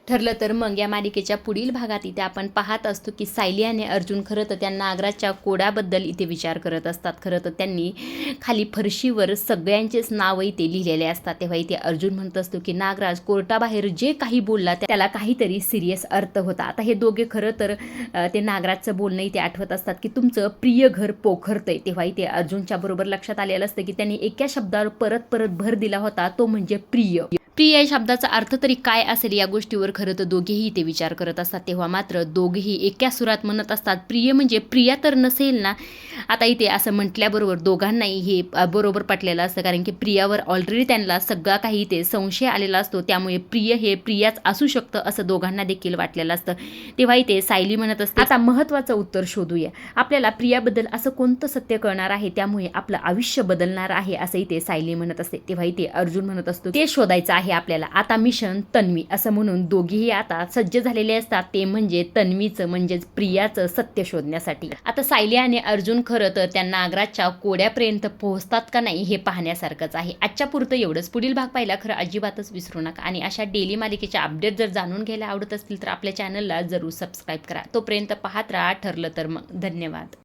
ठरलं तर मग या मालिकेच्या पुढील भागात इथे आपण पाहत असतो की सायली आणि अर्जुन खरं तर त्या नागराजच्या कोड्याबद्दल इथे विचार करत असतात. खरं तर त्यांनी खाली फरशीवर सगळ्यांचेच नाव इथे लिहिलेले असतात. तेव्हा इथे अर्जुन म्हणत असतो की नागराज कोर्टाबाहेर जे काही बोलला त्याला काहीतरी सिरियस अर्थ होता. आता हे दोघे खरं तर ते नागराजचं बोलणं इथे आठवत असतात की तुमचं प्रिय घर पोखरतंय. तेव्हा इथे अर्जुनच्या बरोबर लक्षात आलेलं असतं की त्यांनी एका शब्दावर परत परत भर दिला होता, तो म्हणजे प्रिय. प्रिय या शब्दाचा अर्थ तरी काय असेल या गोष्टीवर खरं तर दोघेही ते विचार करत असतात. तेव्हा मात्र दोघेही एका सुरात म्हणत असतात प्रिय म्हणजे प्रिया तर नसेल ना. आता इथे असं म्हटल्याबरोबर दोघांनाही हे बरोबर पटलेलं असतं, कारण की प्रियावर ऑलरेडी त्यांना सगळा काही इथे संशय आलेला असतो. त्यामुळे प्रिय हे प्रियाच असू शकतं असं दोघांना देखील वाटलेलं असतं. तेव्हा इथे सायली म्हणत असते आता महत्त्वाचं उत्तर शोधूया. आपल्याला प्रियाबद्दल असं कोणतं सत्य कळणार आहे त्यामुळे आपलं आयुष्य बदलणार आहे असं इथे सायली म्हणत असते. तेव्हा इथे अर्जुन म्हणत असतो ते शोधायचं आहे आपल्याला. आता मिशन तन्वी असं म्हणून दोघेही आता सज्ज झालेले असतात, ते म्हणजे तन्वीचं म्हणजेच प्रियाचं सत्य शोधण्यासाठी. आता सायली आणि अर्जुन खरं तर त्या नागराजच्या कोड्यापर्यंत पोहोचतात का नाही हे पाहण्यासारखंच आहे. आजच्या पुरतं एवढंच. पुढील भाग पाहिला खरं अजिबातच विसरू नका आणि अशा डेली मालिकेच्या अपडेट जर जाणून घ्यायला आवडत असतील तर आपल्या चॅनलला जरूर सबस्क्राईब करा. तोपर्यंत पाहत राहा ठरलं तर मग. धन्यवाद.